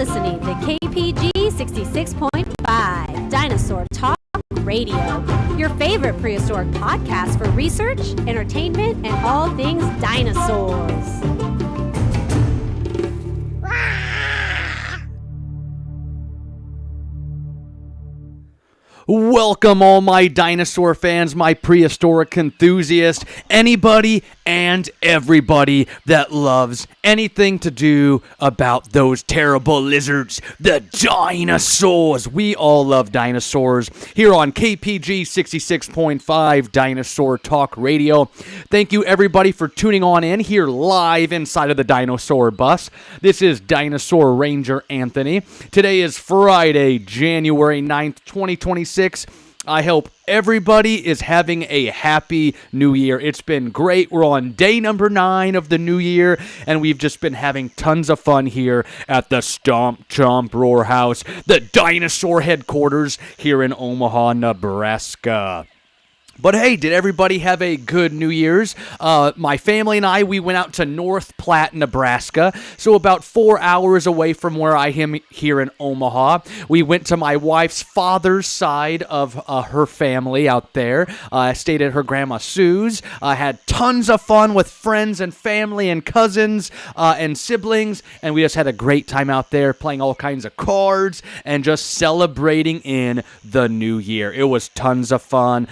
listening to KPG 66.5 Dinosaur Talk Radio, your favorite prehistoric podcast for research, entertainment, and all things dinosaurs. Welcome all my dinosaur fans, my prehistoric enthusiasts, anybody and everybody that loves anything to do about those terrible lizards, the dinosaurs. We all love dinosaurs here on KPG 66.5 Dinosaur Talk Radio. Thank you everybody for tuning on in here live inside of the dinosaur bus. This is Dinosaur Ranger Anthony. Today is Friday, January 9th, 2026. I hope everybody is having a happy new year. It's been great. We're on day number 9 of the new year, and we've just been having tons of fun here at the Stomp Chomp Roar House, the dinosaur headquarters here in Omaha, Nebraska. But hey, did everybody have a good New Year's? My family and I, we went out to North Platte, Nebraska, so about 4 hours away from where I am here in Omaha. We went to my wife's father's side of her family out there. I stayed at her Grandma Sue's. I had tons of fun with friends and family and cousins and siblings, and we just had a great time out there playing all kinds of cards and just celebrating in the new year. It was tons of fun.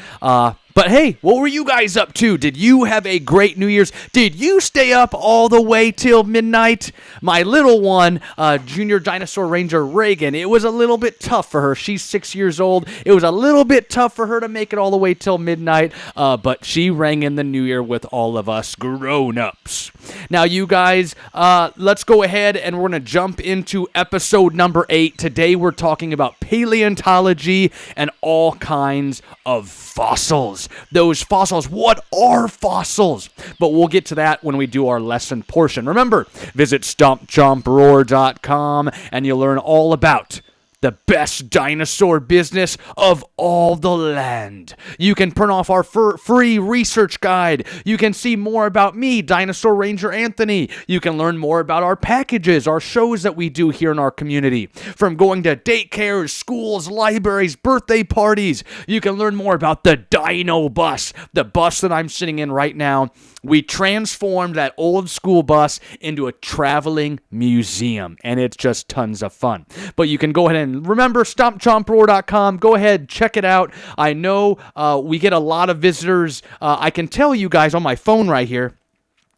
But hey, what were you guys up to? Did you have a great New Year's? Did you stay up all the way till midnight? My little one, Junior Dinosaur Ranger Reagan, it was a little bit tough for her. She's 6 years old. It was a little bit tough for her to make it all the way till midnight, but she rang in the New Year with all of us grown-ups. Now, you guys, let's go ahead and we're going to jump into episode number 8. Today, we're talking about paleontology and all kinds of fossils. Those fossils, what are fossils? But we'll get to that when we do our lesson portion. Remember, visit stompchomproar.com and you'll learn all about the best dinosaur business of all the land. You can print off our free research guide. You can see more about me, Dinosaur Ranger Anthony. You can learn more about our packages, our shows that we do here in our community. From going to daycares, schools, libraries, birthday parties. You can learn more about the Dino Bus, the bus that I'm sitting in right now. We transformed that old school bus into a traveling museum, and it's just tons of fun. But you can go ahead and remember stompchomproar.com. Go ahead, check it out. I know we get a lot of visitors. I can tell you guys on my phone right here,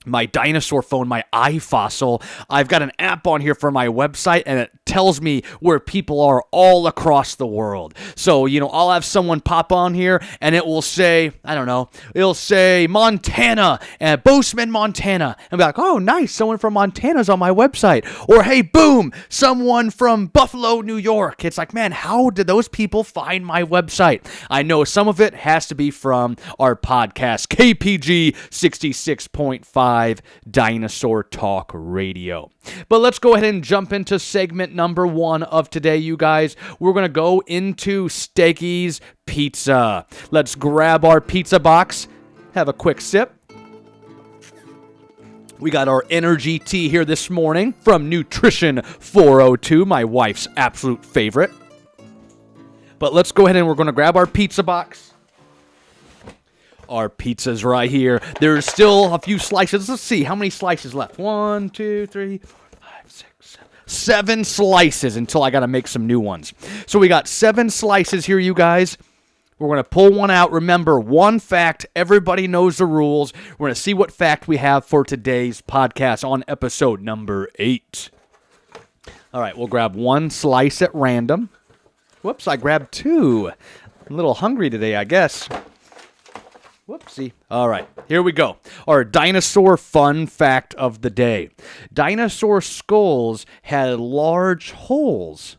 my dinosaur phone, my iFossil, I've got an app on here for my website, and it tells me where people are all across the world. So, I'll have someone pop on here, and it will say, I don't know, it'll say Montana, Bozeman, Montana. And be like, oh, nice, someone from Montana's on my website. Or, hey, boom, someone from Buffalo, New York. It's like, man, how did those people find my website? I know some of it has to be from our podcast, KPG 66.5. Dinosaur Talk Radio. But let's go ahead and jump into segment number 1 of today, you guys. We're going to go into Steggy's Pizza. Let's grab our pizza box, have a quick sip. We got our energy tea here this morning from Nutrition 402, my wife's absolute favorite. But let's go ahead and we're going to grab our pizza box. Our pizza's right here. There's still a few slices. Let's see how many slices left. 1, 2, 3, 4, 5, 6, 7 slices until I got to make some new ones. So we got 7 slices here, you guys. We're going to pull one out. Remember, one fact. Everybody knows the rules. We're going to see what fact we have for today's podcast on episode number 8. All right, we'll grab one slice at random. Whoops, I grabbed 2. I'm a little hungry today, I guess. Whoopsie. All right, here we go. Our dinosaur fun fact of the day. Dinosaur skulls had large holes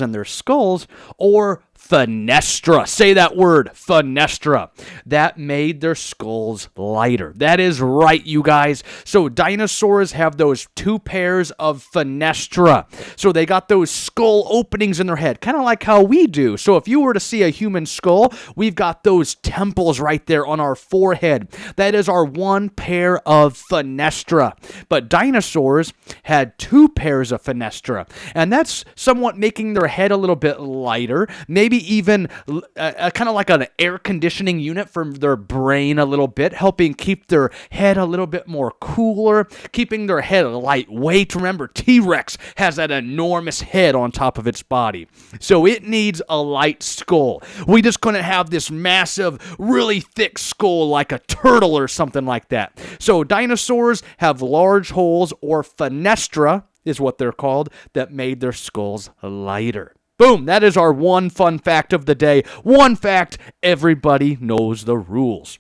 in their skulls, or fenestra. Say that word, fenestra. That made their skulls lighter. That is right, you guys. So dinosaurs have those two pairs of fenestra. So they got those skull openings in their head, kind of like how we do. So if you were to see a human skull, we've got those temples right there on our forehead. That is our one pair of fenestra. But dinosaurs had two pairs of fenestra, and that's somewhat making their head a little bit lighter, maybe even kind of like an air conditioning unit for their brain a little bit, helping keep their head a little bit more cooler, keeping their head lightweight. Remember, T-Rex has that enormous head on top of its body, so it needs a light skull. We just couldn't have this massive, really thick skull like a turtle or something like that. So dinosaurs have large holes, or fenestra is what they're called, that made their skulls lighter. Boom, that is our one fun fact of the day. One fact, everybody knows the rules.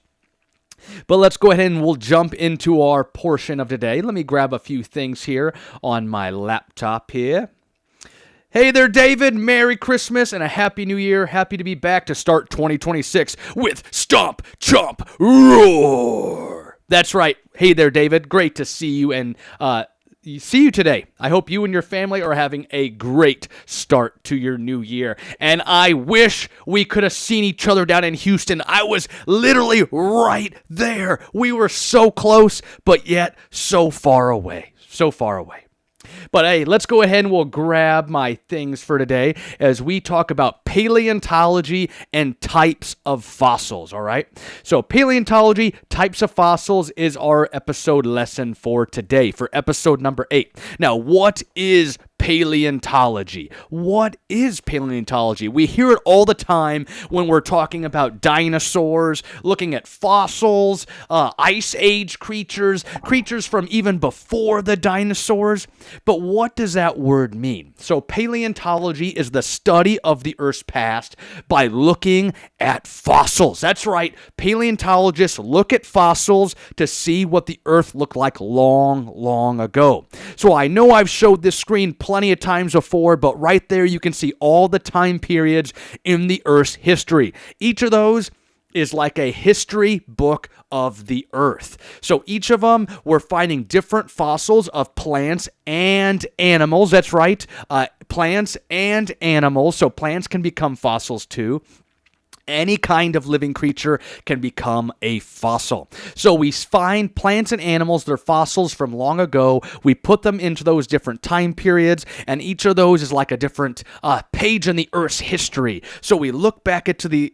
But let's go ahead and we'll jump into our portion of today. Let me grab a few things here on my laptop here. Hey there, David. Merry Christmas and a Happy New Year. Happy to be back to start 2026 with Stomp, Chomp, Roar. That's right. Hey there, David. Great to see you and see you today. I hope you and your family are having a great start to your new year. And I wish we could have seen each other down in Houston. I was literally right there. We were so close, but yet so far away. So far away. But hey, let's go ahead and we'll grab my things for today as we talk about paleontology and types of fossils, all right? So paleontology, types of fossils is our episode lesson for today, for episode number 8. Now, what is paleontology? What is paleontology? We hear it all the time when we're talking about dinosaurs, looking at fossils, ice age creatures, creatures from even before the dinosaurs. But what does that word mean? So paleontology is the study of the Earth's past by looking at fossils. That's right. Paleontologists look at fossils to see what the Earth looked like long, long ago. So I know I've showed this screen plenty of times before, but right there you can see all the time periods in the Earth's history. Each of those is like a history book of the Earth. So each of them, we're finding different fossils of plants and animals. That's right, plants and animals. So plants can become fossils too. Any kind of living creature can become a fossil. So we find plants and animals, they're fossils from long ago. We put them into those different time periods, and each of those is like a different page in the Earth's history. So we look back into the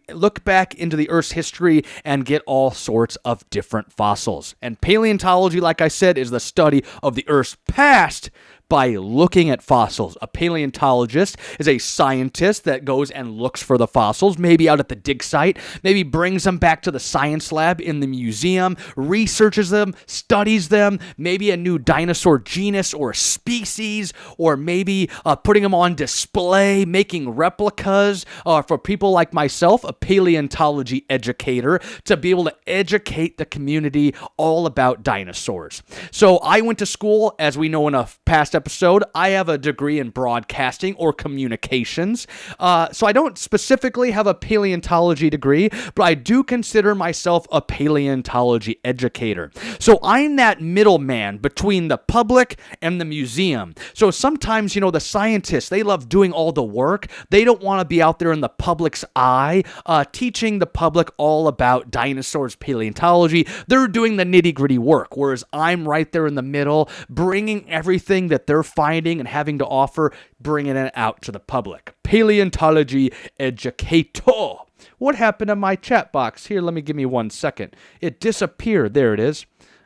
Earth's history and get all sorts of different fossils. And paleontology, like I said, is the study of the Earth's past by looking at fossils. A paleontologist is a scientist that goes and looks for the fossils, maybe out at the dig site, maybe brings them back to the science lab in the museum, researches them, studies them, maybe a new dinosaur genus or species, or maybe putting them on display, making replicas for people like myself, a paleontology educator, to be able to educate the community all about dinosaurs. So I went to school, as we know in a past episode, I have a degree in broadcasting or communications. So I don't specifically have a paleontology degree, but I do consider myself a paleontology educator. So I'm that middleman between the public and the museum. So sometimes, the scientists, they love doing all the work. They don't want to be out there in the public's eye, teaching the public all about dinosaurs, paleontology. They're doing the nitty-gritty work, whereas I'm right there in the middle, bringing everything that they're finding and having to offer, bringing it out to the public. Paleontology educator. What happened to my chat box? Here, give me 1 second. It disappeared. There it is.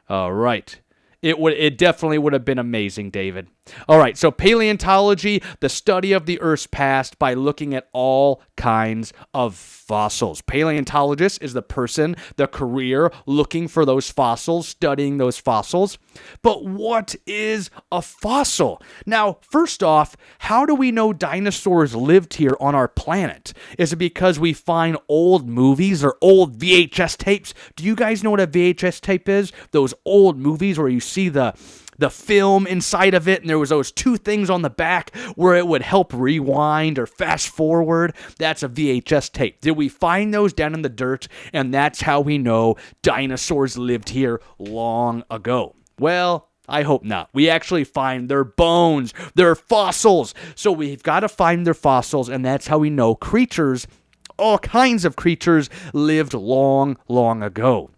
All right. It definitely would have been amazing, David. All right, so paleontology, the study of the Earth's past by looking at all kinds of fossils. Paleontologist is the person, the career, looking for those fossils, studying those fossils. But what is a fossil? Now, first off, how do we know dinosaurs lived here on our planet? Is it because we find old movies or old VHS tapes? Do you guys know what a VHS tape is? Those old movies where you see the the film inside of it, and there was those two things on the back where it would help rewind or fast forward. That's a VHS tape. Did we find those down in the dirt? And that's how we know dinosaurs lived here long ago. Well, I hope not. We actually find their bones, their fossils. So we've got to find their fossils, and that's how we know creatures, all kinds of creatures, lived long, long ago.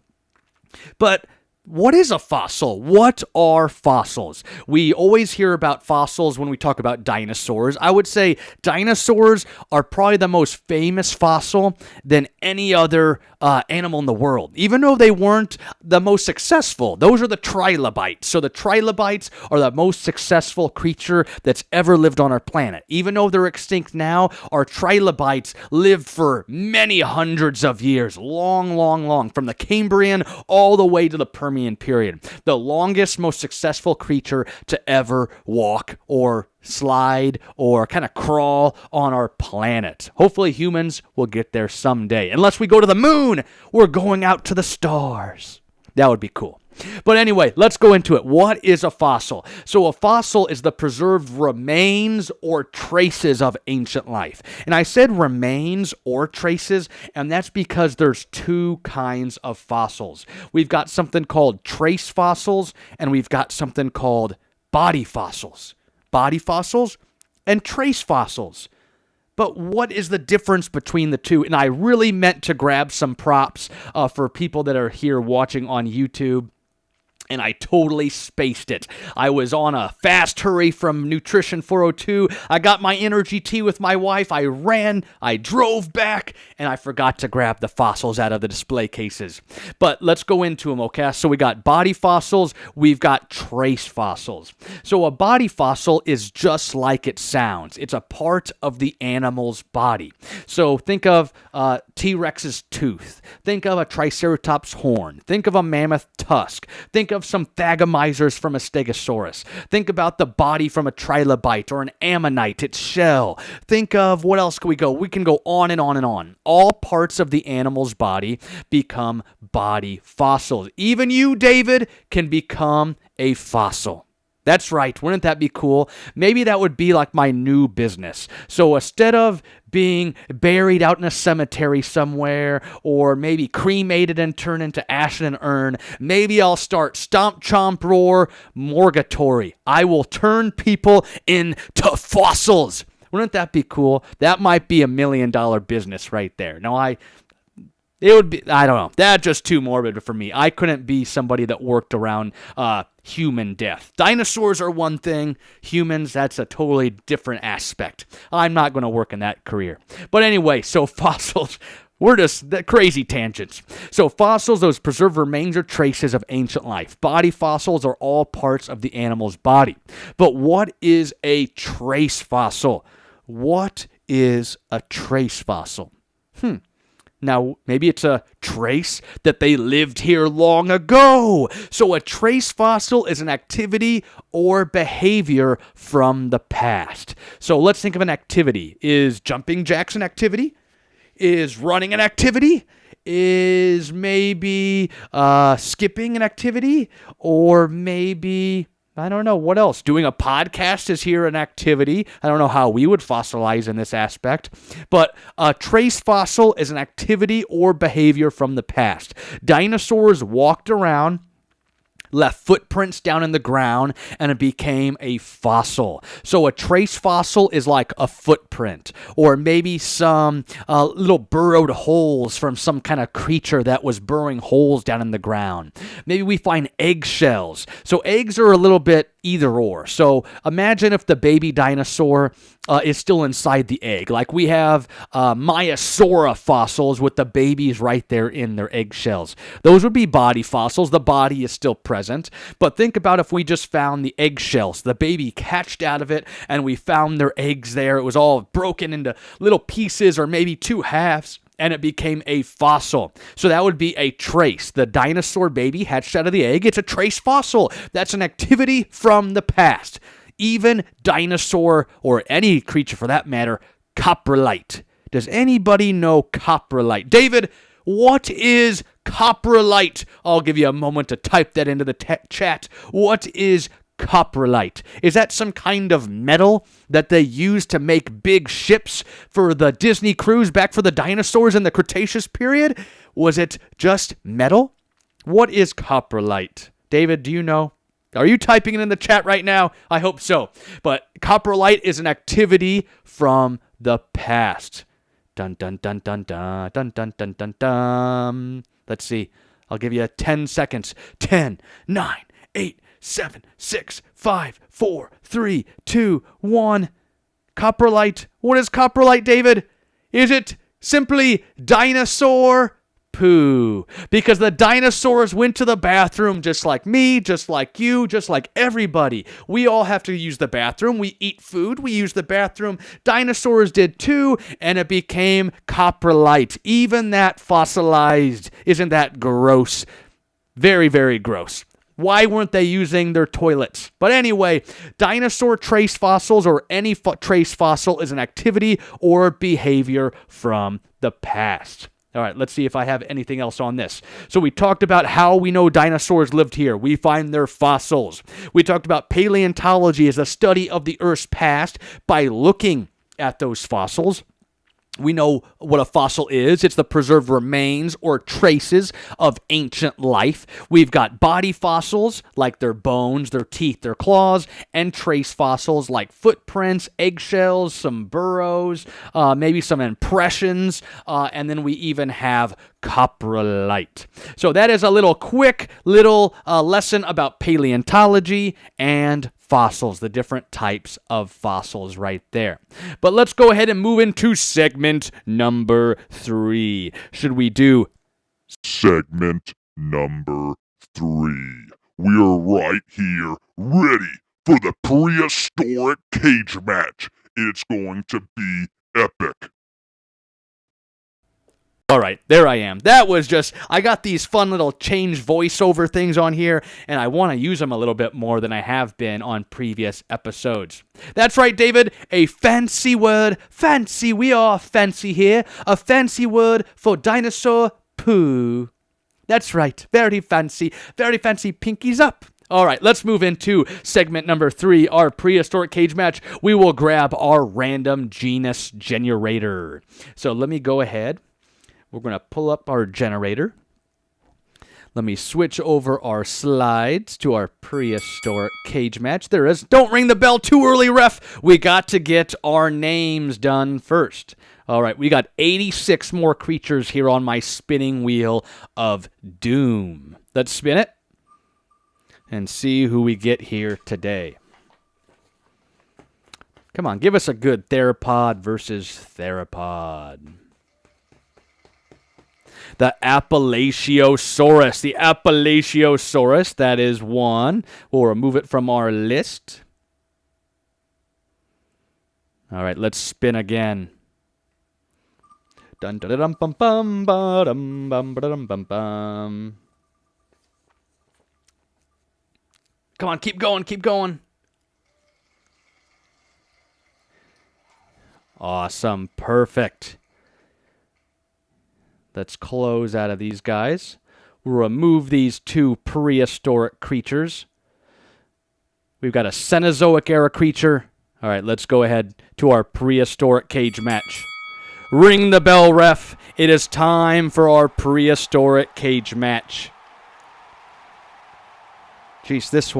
But what is a fossil? What are fossils? We always hear about fossils when we talk about dinosaurs. I would say dinosaurs are probably the most famous fossil than any other animal in the world, even though they weren't the most successful. Those are the trilobites. So the trilobites are the most successful creature that's ever lived on our planet. Even though they're extinct now, our trilobites lived for many hundreds of years, long, from the Cambrian all the way to the Permian period. The longest, most successful creature to ever walk or slide or kind of crawl on our planet. Hopefully humans will get there someday. Unless we go to the moon, we're going out to the stars. That would be cool. But anyway, let's go into it. What is a fossil? So a fossil is the preserved remains or traces of ancient life. And I said remains or traces, and that's because there's two kinds of fossils. We've got something called trace fossils, and we've got something called body fossils. Body fossils and trace fossils. But what is the difference between the two? And I really meant to grab some props for people that are here watching on YouTube. And I totally spaced it. I was on a fast hurry from Nutrition 402. I got my energy tea with my wife. I ran, I drove back, and I forgot to grab the fossils out of the display cases. But let's go into them, okay? So we got body fossils, we've got trace fossils. So a body fossil is just like it sounds. It's a part of the animal's body. So think of T-Rex's tooth. Think of a Triceratops horn. Think of a mammoth tusk. Think of some Thagomisers from a Stegosaurus. Think about the body from a trilobite or an ammonite, its shell. Think of, what else can we go? We can go on and on and on. All parts of the animal's body become body fossils. Even you, David, can become a fossil. That's right. Wouldn't that be cool? Maybe that would be like my new business. So instead of being buried out in a cemetery somewhere, or maybe cremated and turned into ash in an urn, maybe I'll start Stomp, Chomp, Roar, Morgatory. I will turn people into fossils. Wouldn't that be cool? That might be $1 million business right there. No, it would be, I don't know. That's just too morbid for me. I couldn't be somebody that worked around human death. Dinosaurs are one thing. Humans, that's a totally different aspect. I'm not going to work in that career. But anyway, so fossils, we're just crazy tangents. So fossils, those preserved remains or traces of ancient life. Body fossils are all parts of the animal's body. But what is a trace fossil? What is a trace fossil? Now, maybe it's a trace that they lived here long ago. So a trace fossil is an activity or behavior from the past. So let's think of an activity. Is jumping jacks an activity? Is running an activity? Is maybe skipping an activity? Or maybe, I don't know, what else? Doing a podcast is here an activity. I don't know how we would fossilize in this aspect. But a trace fossil is an activity or behavior from the past. Dinosaurs walked around, left footprints down in the ground, and it became a fossil. So a trace fossil is like a footprint, or maybe some little burrowed holes from some kind of creature that was burrowing holes down in the ground. Maybe we find eggshells. So eggs are a little bit either or. So imagine if the baby dinosaur is still inside the egg. Like we have Maiasaura fossils with the babies right there in their eggshells. Those would be body fossils. The body is still present. But think about if we just found the eggshells. The baby hatched out of it and we found their eggs there. It was all broken into little pieces or maybe two halves, and it became a fossil. So that would be a trace. The dinosaur baby hatched out of the egg. It's a trace fossil. That's an activity from the past. Even dinosaur, or any creature for that matter, coprolite. Does anybody know coprolite? David, what is coprolite? I'll give you a moment to type that into the chat. What is coprolite? Is that some kind of metal that they used to make big ships for the Disney cruise back for the dinosaurs in the Cretaceous period? Was it just metal? What is coprolite? David, do you know? Are you typing it in the chat right now? I hope so. But coprolite is an activity from the past. Dun dun dun dun dun dun dun dun dun dun. Let's see. I'll give you 10 seconds. 10, 9, 8, 7, 6, 5, 4, 3, 2, 1. Coprolite. What is coprolite, David? Is it simply dinosaur poo? Because the dinosaurs went to the bathroom just like me, just like you, just like everybody. We all have to use the bathroom. We eat food. We use the bathroom. Dinosaurs did too, and it became coprolite. Even that fossilized. Isn't that gross? Very, very gross. Why weren't they using their toilets? But anyway, dinosaur trace fossils or any trace fossil is an activity or behavior from the past. All right, let's see if I have anything else on this. So we talked about how we know dinosaurs lived here. We find their fossils. We talked about paleontology as a study of the Earth's past by looking at those fossils. We know what a fossil is. It's the preserved remains or traces of ancient life. We've got body fossils, like their bones, their teeth, their claws, and trace fossils like footprints, eggshells, some burrows, maybe some impressions, and then we even have coprolite. So that is a little quick lesson about paleontology and fossils, the different types of fossils right there. But let's go ahead and move into segment number 3. Should we do segment number 3? We are right here, ready for the prehistoric cage match. It's going to be epic. All right, there I am. That was just, I got these fun little change voiceover things on here, and I want to use them a little bit more than I have been on previous episodes. That's right, David, a fancy word. Fancy, we are fancy here. A fancy word for dinosaur poo. That's right, very fancy pinkies up. All right, let's move into segment number 3, our prehistoric cage match. We will grab our random genus generator. So let me go ahead. We're going to pull up our generator. Let me switch over our slides to our prehistoric cage match. There is. Don't ring the bell too early, ref. We got to get our names done first. All right, we got 86 more creatures here on my spinning wheel of doom. Let's spin it and see who we get here today. Come on, give us a good theropod versus theropod. The Appalachiosaurus. The Appalachiosaurus, that is one. We'll remove it from our list. All right, let's spin again. Dun dun dun bum bum bum bum bum bum bum. Come on, keep going, keep going. Awesome, perfect. Let's close out of these guys. We'll remove these 2 prehistoric creatures. We've got a Cenozoic era creature. All right, let's go ahead to our prehistoric cage match. Ring the bell, ref. It is time for our prehistoric cage match. Jeez, this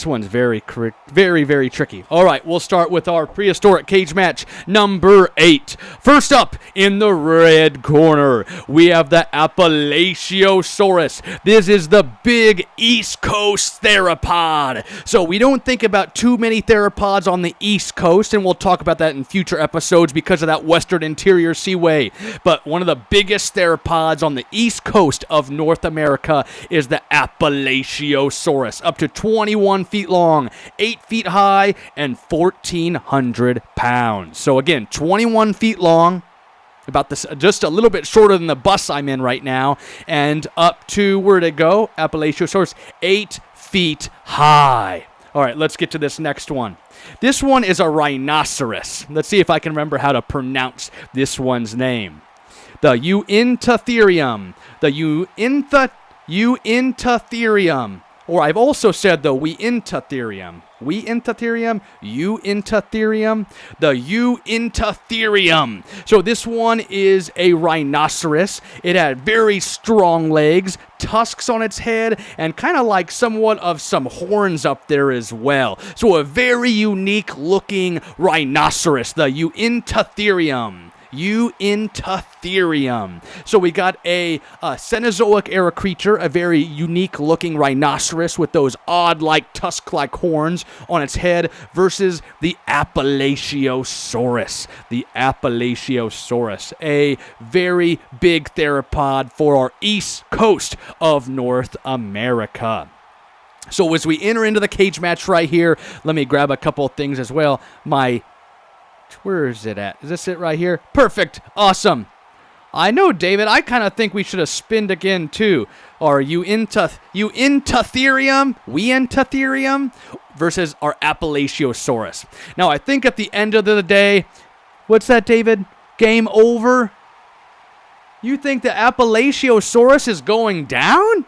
one's very, very tricky. All right, we'll start with our prehistoric cage match number 8. First up, in the red corner, we have the Appalachiosaurus. This is the big East Coast theropod. So we don't think about too many theropods on the East Coast, and we'll talk about that in future episodes because of that Western Interior Seaway. But one of the biggest theropods on the East Coast of North America is the Appalachiosaurus, up to 21 feet long, 8 feet high, and 1,400 pounds. So again, 21 feet long, about this, just a little bit shorter than the bus I'm in right now, and up to, where'd it go? Appalachiosaurus, 8 feet high. All right, let's get to this next one. This one is a rhinoceros. Let's see if I can remember how to pronounce this one's name. The Uintatherium. The Uintatherium. Or I've also said the Uintatherium. Uintatherium, Uintatherium, the Uintatherium. So this one is a rhinoceros. It had very strong legs, tusks on its head, and kind of like somewhat of some horns up there as well. So a very unique looking rhinoceros, the Uintatherium. Uintatherium. So we got a Cenozoic era creature, a very unique looking rhinoceros with those odd like tusk-like horns on its head versus the Appalachiosaurus. The Appalachiosaurus, a very big theropod for our east coast of North America. So as we enter into the cage match right here, let me grab a couple of things as well. Where is it at? Is this it right here? Perfect. Awesome. I know, David. I kind of think we should have spinned again, too. Or Uintatherium versus our Appalachiosaurus. Now, I think at the end of the day, what's that, David? Game over? You think the Appalachiosaurus is going down?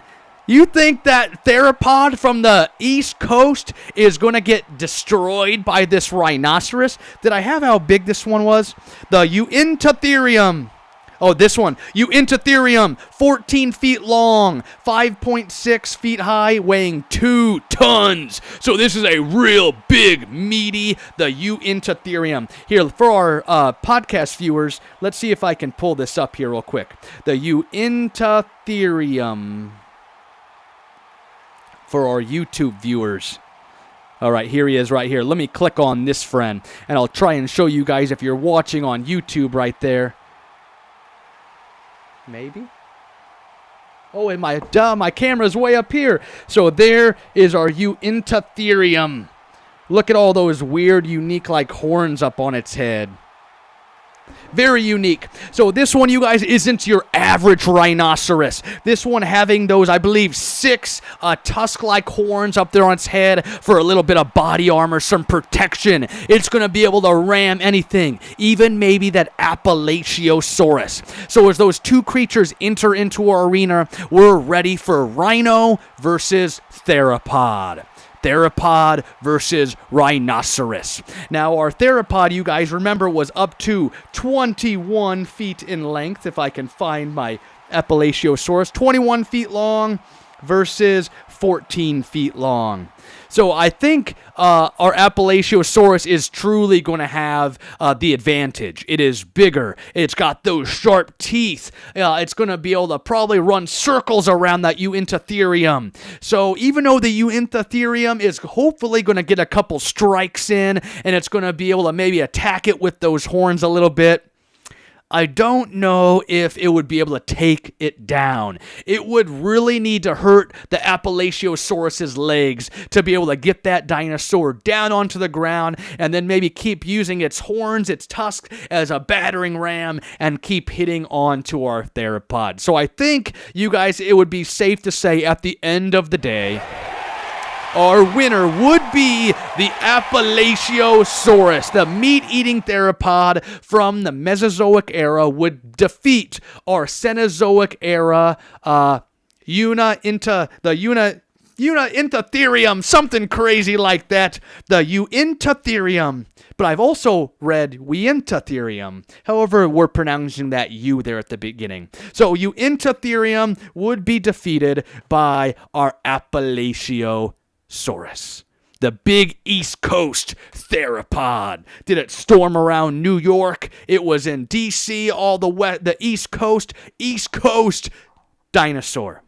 You think that theropod from the East Coast is going to get destroyed by this rhinoceros? Did I have how big this one was? The Uintatherium. Oh, this one. Uintatherium, 14 feet long, 5.6 feet high, weighing 2 tons. So this is a real big, meaty, the Uintatherium. Here, for our podcast viewers, let's see if I can pull this up here real quick. The Uintatherium. For our YouTube viewers. All right, here he is right here. Let me click on this friend, and I'll try and show you guys if you're watching on YouTube right there. Maybe? Oh, and my camera's way up here. So there is our Uintatherium. Look at all those weird, unique, like horns up on its head. Very unique. So this one, you guys, isn't your average rhinoceros. This one having those, I believe, 6 tusk-like horns up there on its head for a little bit of body armor, some protection. It's going to be able to ram anything, even maybe that Appalachiosaurus. So as those two creatures enter into our arena, we're ready for rhino versus theropod. Theropod versus rhinoceros. Now, our theropod, you guys remember, was up to 21 feet in length, if I can find my Appalachiosaurus. 21 feet long versus 14 feet long. So I think our Appalachiosaurus is truly going to have the advantage. It is bigger. It's got those sharp teeth. It's going to be able to probably run circles around that Uintatherium. So even though the Uintatherium is hopefully going to get a couple strikes in, and it's going to be able to maybe attack it with those horns a little bit, I don't know if it would be able to take it down. It would really need to hurt the Appalachiosaurus's legs to be able to get that dinosaur down onto the ground and then maybe keep using its horns, its tusks as a battering ram and keep hitting onto our theropod. So I think, you guys, it would be safe to say at the end of the day, our winner would be the Appalachiosaurus. The meat-eating theropod from the Mesozoic era would defeat our Cenozoic era Uintatherium, something crazy like that. The Uintatherium. But I've also read Uintatherium. However, we're pronouncing that U there at the beginning. So Uintatherium would be defeated by our Appalachiosaurus. The big East Coast theropod. Did it storm around New York? It was in D.C., all the East Coast dinosaur.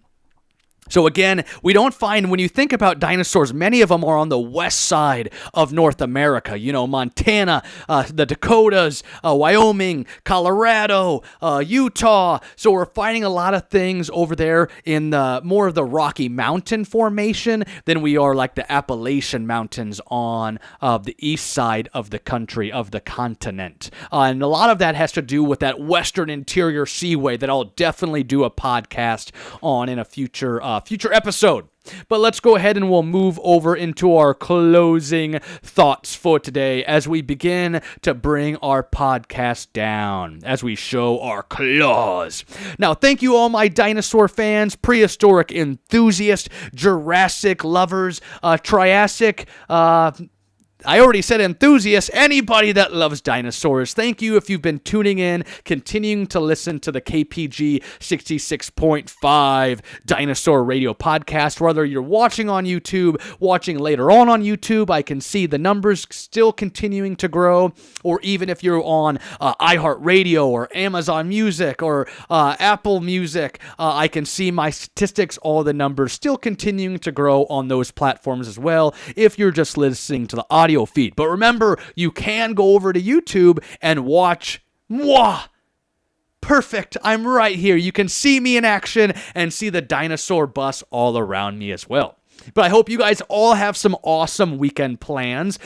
So again, we don't find, when you think about dinosaurs, many of them are on the west side of North America. You know, Montana, the Dakotas, Wyoming, Colorado, Utah. So we're finding a lot of things over there in more of the Rocky Mountain formation than we are like the Appalachian Mountains on the east side of the country, of the continent. And a lot of that has to do with that Western Interior Seaway that I'll definitely do a podcast on in a future future episode. But let's go ahead and we'll move over into our closing thoughts for today as we begin to bring our podcast down, as we show our claws. Now, thank you all my dinosaur fans, prehistoric enthusiasts, Jurassic lovers, Triassic, I already said enthusiasts, anybody that loves dinosaurs. Thank you if you've been tuning in, continuing to listen to the KPG 66.5 Dinosaur Radio podcast. Whether you're watching on YouTube, watching later on YouTube, I can see the numbers still continuing to grow. Or even if you're on iHeartRadio or Amazon Music or Apple Music, I can see my statistics, all the numbers still continuing to grow on those platforms as well if you're just listening to the audio feed. But remember, you can go over to YouTube and watch moi. Perfect. I'm right here. You can see me in action and see the dinosaur bus all around me as well. But I hope you guys all have some awesome weekend plans.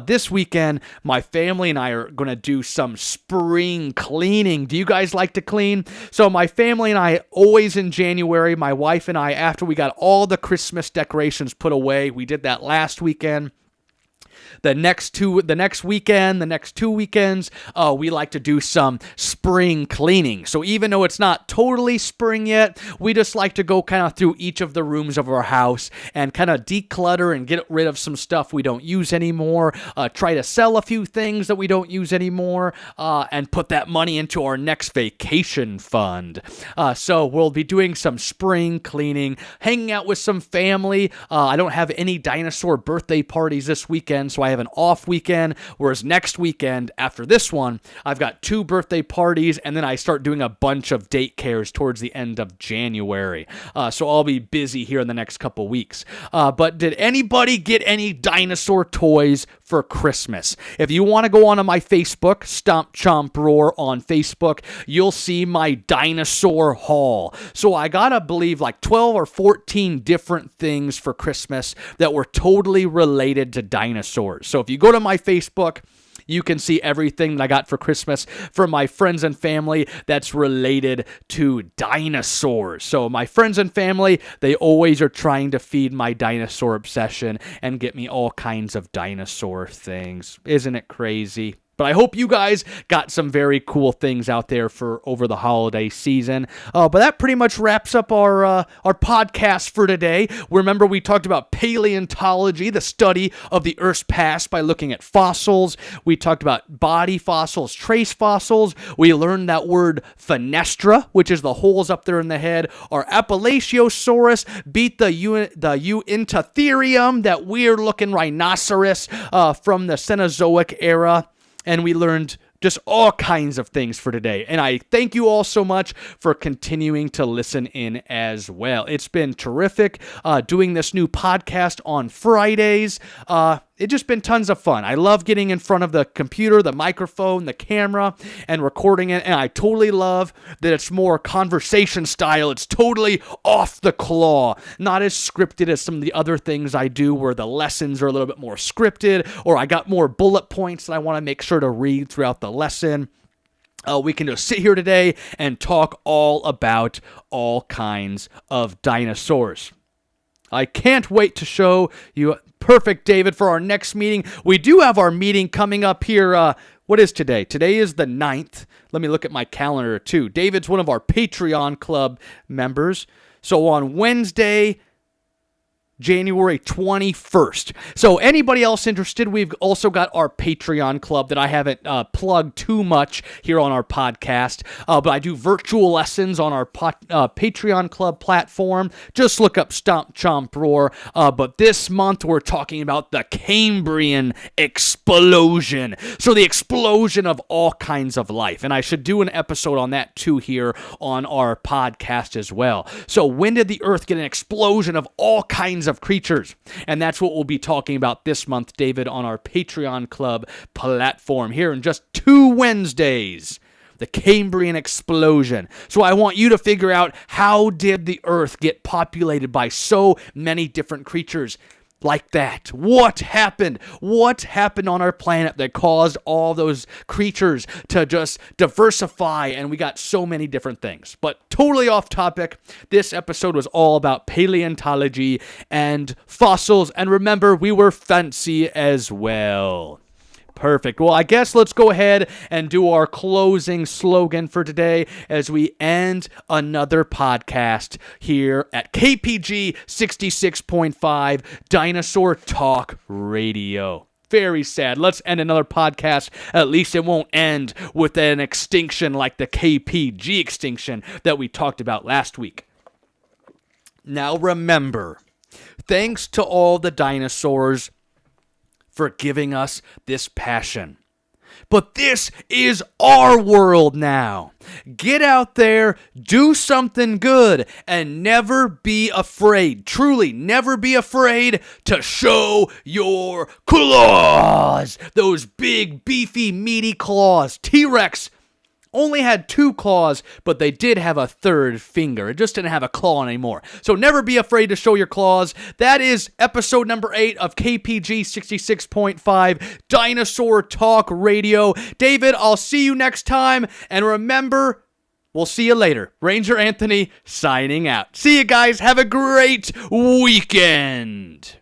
This weekend, my family and I are going to do some spring cleaning. Do you guys like to clean? So my family and I, always in January, my wife and I, after we got all the Christmas decorations put away, we did that last weekend. The next two weekends, we like to do some spring cleaning. So even though it's not totally spring yet, we just like to go kind of through each of the rooms of our house and kind of declutter and get rid of some stuff we don't use anymore, try to sell a few things that we don't use anymore, and put that money into our next vacation fund. So we'll be doing some spring cleaning, hanging out with some family. I don't have any dinosaur birthday parties this weekend, so I have an off weekend, whereas next weekend, after this one, I've got 2 birthday parties, and then I start doing a bunch of date cares towards the end of January. So I'll be busy here in the next couple weeks. But did anybody get any dinosaur toys for Christmas? If you want to go onto my Facebook, Stomp Chomp Roar on Facebook, you'll see my dinosaur haul. So I gotta believe like 12 or 14 different things for Christmas that were totally related to dinosaurs. So if you go to my Facebook, you can see everything that I got for Christmas from my friends and family that's related to dinosaurs. So my friends and family, they always are trying to feed my dinosaur obsession and get me all kinds of dinosaur things. Isn't it crazy? But I hope you guys got some very cool things out there for over the holiday season. But that pretty much wraps up our podcast for today. Remember, we talked about paleontology, the study of the Earth's past by looking at fossils. We talked about body fossils, trace fossils. We learned that word fenestra, which is the holes up there in the head. Our Appalachiosaurus beat the Uintatherium, that weird-looking rhinoceros from the Cenozoic era. And we learned just all kinds of things for today. And I thank you all so much for continuing to listen in as well. It's been terrific doing this new podcast on Fridays. It's just been tons of fun. I love getting in front of the computer, the microphone, the camera, and recording it. And I totally love that it's more conversation style. It's totally off the claw, not as scripted as some of the other things I do where the lessons are a little bit more scripted, or I got more bullet points that I want to make sure to read throughout the lesson. We can just sit here today and talk all about all kinds of dinosaurs. I can't wait to show you. Perfect, David, for our next meeting. We do have our meeting coming up here. What is today? Today is the 9th. Let me look at my calendar, too. David's one of our Patreon Club members. So on Wednesday, January 21st. So anybody else interested, we've also got our Patreon club that I haven't plugged too much here on our podcast, but I do virtual lessons on our Patreon club platform. Just look up Stomp Chomp Roar. But this month we're talking about the Cambrian explosion. So the explosion of all kinds of life. And I should do an episode on that too here on our podcast as well. So when did the Earth get an explosion of all kinds of creatures? And that's what we'll be talking about this month, David, on our Patreon Club platform here in just 2 Wednesdays. The Cambrian explosion. So I want you to figure out, how did the Earth get populated by so many different creatures? like that. What happened? What happened on our planet that caused all those creatures to just diversify, and we got so many different things? But totally off topic, this episode was all about paleontology and fossils, and remember, we were fancy as well. Perfect. Well, I guess let's go ahead and do our closing slogan for today as we end another podcast here at KPG 66.5 Dinosaur Talk Radio. Very sad. Let's end another podcast. At least it won't end with an extinction like the KPG extinction that we talked about last week. Now remember, thanks to all the dinosaurs for giving us this passion. But this is our world now. Get out there, do something good, and never be afraid. Truly, never be afraid to show your claws. Those big, beefy, meaty claws. T-Rex only had 2 claws, but they did have a 3rd finger. It just didn't have a claw anymore. So never be afraid to show your claws. That is episode number 8 of KPG 66.5 Dinosaur Talk Radio. David, I'll see you next time. And remember, we'll see you later. Ranger Anthony signing out. See you guys. Have a great weekend.